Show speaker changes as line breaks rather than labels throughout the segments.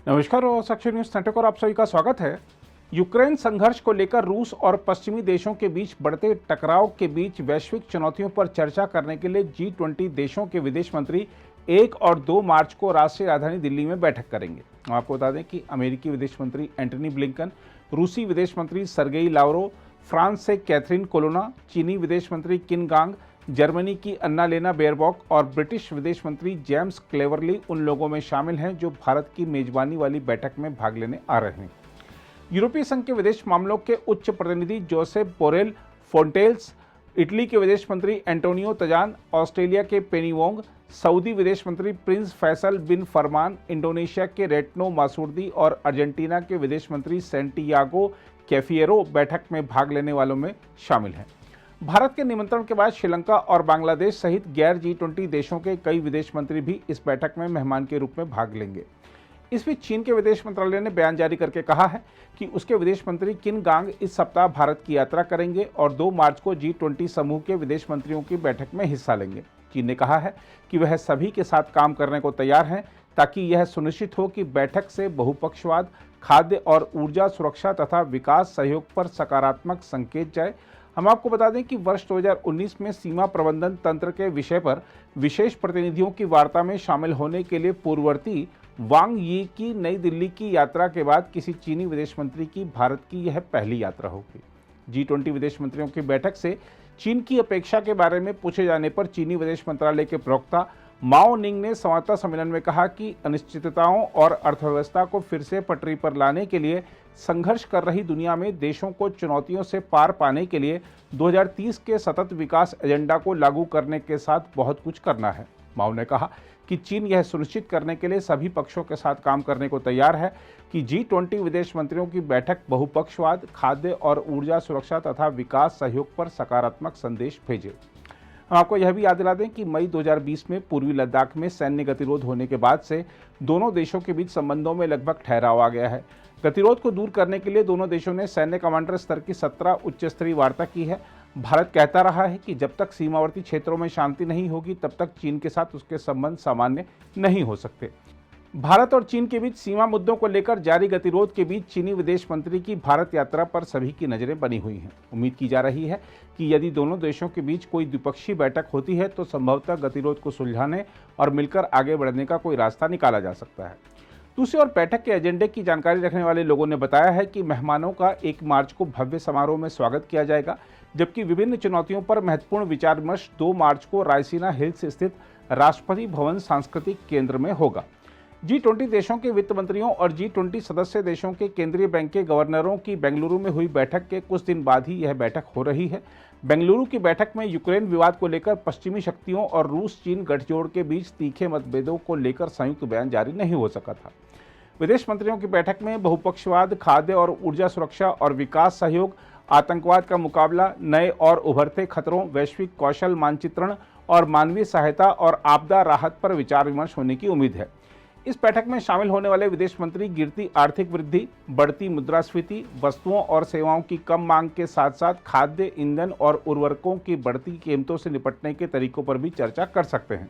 नमस्कार और suction news network और आप सभी का स्वागत है। यूक्रेन संघर्ष को लेकर रूस और पश्चिमी देशों के बीच बढ़ते टकराव के बीच वैश्विक चुनौतियों पर चर्चा करने के लिए G20 देशों के विदेश मंत्री 1 और 2 मार्च को राष्ट्रीय राजधानी दिल्ली में बैठक करेंगे। आपको बता दें कि अमेरिकी विदेश मंत्री एंटनी ब्लिंकन, रूसी विदेश मंत्री सर्गेई लावरोव, फ्रांस से कैथरीन कोलोना, चीनी विदेश मंत्री किन गांग, जर्मनी की अन्नालेना बेयरबॉक और ब्रिटिश विदेश मंत्री जेम्स क्लेवरली उन लोगों में शामिल हैं जो भारत की मेजबानी वाली बैठक में भाग लेने आ रहे हैं। यूरोपीय संघ के विदेश मामलों के उच्च प्रतिनिधि जोसेप बोरेल फोंटेल्स, इटली के विदेश मंत्री एंटोनियो तजान, ऑस्ट्रेलिया के पेनी वोंग, सऊदी विदेश मंत्री प्रिंस फैसल बिन फरमान, इंडोनेशिया के रेटनो मासूर्दी और अर्जेंटीना के विदेश मंत्री सेंटियागो कैफिएरो बैठक में भाग लेने वालों में शामिल हैं। भारत के निमंत्रण के बाद श्रीलंका और बांग्लादेश सहित गैर G20 देशों के कई विदेश मंत्री भी इस बैठक में मेहमान के रूप में भाग लेंगे। इस बीच चीन के विदेश मंत्रालय ने बयान जारी करके कहा है कि उसके विदेश मंत्री किन गांग इस सप्ताह भारत की यात्रा करेंगे और 2 मार्च को G20 समूह के विदेश मंत्रियों की बैठक में हिस्सा लेंगे। चीन ने कहा है कि वह सभी के साथ काम करने को तैयार है ताकि यह सुनिश्चित हो कि बैठक से बहुपक्षवाद, खाद्य और ऊर्जा सुरक्षा तथा विकास सहयोग पर सकारात्मक संकेत जाए। हम आपको बता दें कि वर्ष 2019 में सीमा प्रबंधन तंत्र के विषय पर विशेष प्रतिनिधियों की वार्ता में शामिल होने के लिए पूर्ववर्ती वांग यी की नई दिल्ली की यात्रा के बाद किसी चीनी विदेश मंत्री की भारत की यह पहली यात्रा होगी। G20 विदेश मंत्रियों की बैठक से चीन की अपेक्षा के बारे में पूछे जाने पर चीनी विदेश मंत्रालय के प्रवक्ता माओ निंग ने संवाददाता सम्मेलन में कहा कि अनिश्चितताओं और अर्थव्यवस्था को फिर से पटरी पर लाने के लिए संघर्ष कर रही दुनिया में देशों को चुनौतियों से पार पाने के लिए 2030 के सतत विकास एजेंडा को लागू करने के साथ बहुत कुछ करना है। माओ ने कहा कि चीन यह सुनिश्चित करने के लिए सभी पक्षों के साथ काम करने को तैयार है कि G20 विदेश मंत्रियों की बैठक बहुपक्षवाद, खाद्य और ऊर्जा सुरक्षा तथा विकास सहयोग पर सकारात्मक संदेश भेजे। हम आपको यह भी याद दिला दें कि मई 2020 में पूर्वी लद्दाख में सैन्य गतिरोध होने के बाद से दोनों देशों के बीच संबंधों में लगभग ठहराव आ गया है। गतिरोध को दूर करने के लिए दोनों देशों ने सैन्य कमांडर स्तर की 17 उच्च स्तरीय वार्ता की है। भारत कहता रहा है कि जब तक सीमावर्ती क्षेत्रों में शांति नहीं होगी तब तक चीन के साथ उसके संबंध सामान्य नहीं हो सकते। भारत और चीन के बीच सीमा मुद्दों को लेकर जारी गतिरोध के बीच चीनी विदेश मंत्री की भारत यात्रा पर सभी की नजरें बनी हुई हैं। उम्मीद की जा रही है कि यदि दोनों देशों के बीच कोई द्विपक्षीय बैठक होती है तो संभवतः गतिरोध को सुलझाने और मिलकर आगे बढ़ने का कोई रास्ता निकाला जा सकता है। दूसरी ओर बैठक के एजेंडे की जानकारी रखने वाले लोगों ने बताया है कि मेहमानों का 1 मार्च को भव्य समारोह में स्वागत किया जाएगा, जबकि विभिन्न चुनौतियों पर महत्वपूर्ण विचार विमर्श 2 मार्च को रायसीना हिल्स स्थित राष्ट्रपति भवन सांस्कृतिक केंद्र में होगा। G20 देशों के वित्त मंत्रियों और G20 सदस्य देशों के केंद्रीय बैंक के गवर्नरों की बेंगलुरु में हुई बैठक के कुछ दिन बाद ही यह बैठक हो रही है। बेंगलुरु की बैठक में यूक्रेन विवाद को लेकर पश्चिमी शक्तियों और रूस चीन गठजोड़ के बीच तीखे मतभेदों को लेकर संयुक्त बयान जारी नहीं हो सका था। विदेश मंत्रियों की बैठक में बहुपक्षवाद, खाद्य और ऊर्जा सुरक्षा और विकास सहयोग, आतंकवाद का मुकाबला, नए और उभरते खतरों, वैश्विक कौशल मानचित्रण और मानवीय सहायता और आपदा राहत पर विचार विमर्श होने की उम्मीद है। इस बैठक में शामिल होने वाले विदेश मंत्री गिरती आर्थिक वृद्धि, बढ़ती मुद्रास्फीति, वस्तुओं और सेवाओं की कम मांग के साथ साथ खाद्य, ईंधन और उर्वरकों की बढ़ती कीमतों से निपटने के तरीकों पर भी चर्चा कर सकते हैं।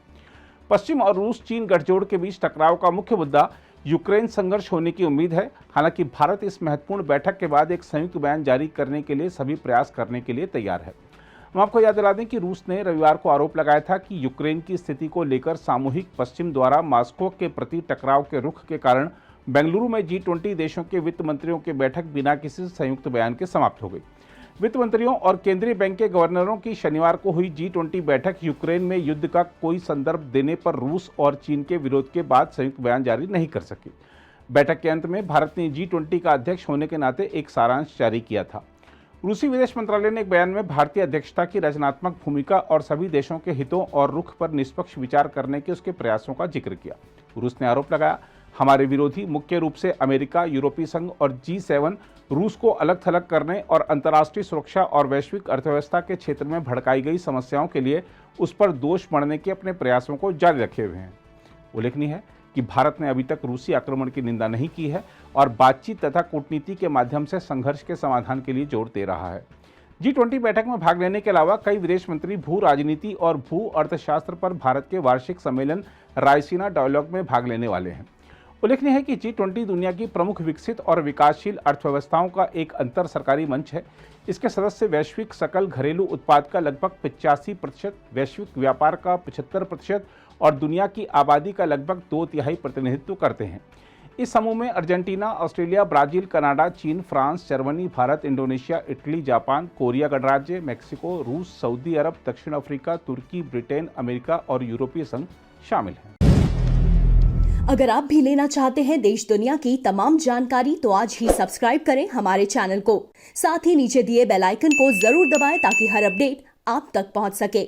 पश्चिम और रूस चीन गठजोड़ के बीच टकराव का मुख्य मुद्दा यूक्रेन संघर्ष होने की उम्मीद है। हालांकि भारत इस महत्वपूर्ण बैठक के बाद एक संयुक्त बयान जारी करने के लिए सभी प्रयास करने के लिए तैयार है। हम आपको याद दिला दें कि रूस ने रविवार को आरोप लगाया था कि यूक्रेन की स्थिति को लेकर सामूहिक पश्चिम द्वारा मॉस्को के प्रति टकराव के रुख के कारण बेंगलुरु में G20 देशों के वित्त मंत्रियों की बैठक बिना किसी संयुक्त बयान के समाप्त हो गई। वित्त मंत्रियों और केंद्रीय बैंक के गवर्नरों की शनिवार को हुई G20 बैठक यूक्रेन में युद्ध का कोई संदर्भ देने पर रूस और चीन के विरोध के बाद संयुक्त बयान जारी नहीं कर सकी। बैठक के अंत में भारत ने G20 का अध्यक्ष होने के नाते एक सारांश जारी किया था। रूसी विदेश मंत्रालय ने एक बयान में भारतीय अध्यक्षता की रचनात्मक भूमिका और सभी देशों के हितों और रुख पर निष्पक्ष विचार करने के उसके प्रयासों का जिक्र किया। रूस ने आरोप लगाया, हमारे विरोधी मुख्य रूप से अमेरिका, यूरोपीय संघ और G7 रूस को अलग थलग करने और अंतर्राष्ट्रीय सुरक्षा और वैश्विक अर्थव्यवस्था के क्षेत्र में भड़काई गई समस्याओं के लिए उस पर दोष मढ़ने के अपने प्रयासों को जारी रखे हुए हैं। उल्लेखनीय है कि भारत ने अभी तक रूसी आक्रमण की निंदा नहीं की है और बातचीत तथा कूटनीति के माध्यम से संघर्ष के समाधान के लिए जोर दे रहा है। G20 बैठक में भाग लेने के अलावा कई विदेश मंत्री भू राजनीति और भू अर्थशास्त्र पर भारत के वार्षिक सम्मेलन रायसीना डायलॉग में भाग लेने वाले हैं। उल्लेखनीय है कि G20 दुनिया की प्रमुख विकसित और विकासशील अर्थव्यवस्थाओं का एक अंतर सरकारी मंच है। इसके सदस्य वैश्विक सकल घरेलू उत्पाद का लगभग 85%, वैश्विक व्यापार का 75% और दुनिया की आबादी का लगभग 2/3 प्रतिनिधित्व करते हैं। इस समूह में अर्जेंटीना, ऑस्ट्रेलिया, ब्राजील, कनाडा, चीन, France, Germany, Bharat, Indonesia, Italy, Japan, Korea गणराज्य, मेक्सिको, रूस, सऊदी अरब, दक्षिण अफ्रीका, तुर्की, ब्रिटेन, अमेरिका और यूरोपीय संघ शामिल हैं।
अगर आप भी लेना चाहते हैं देश दुनिया की तमाम जानकारी तो आज ही सब्सक्राइब करें हमारे चैनल को। साथ ही नीचे दिए बेल आइकन को जरूर दबाएं ताकि हर अपडेट आप तक पहुंच सके।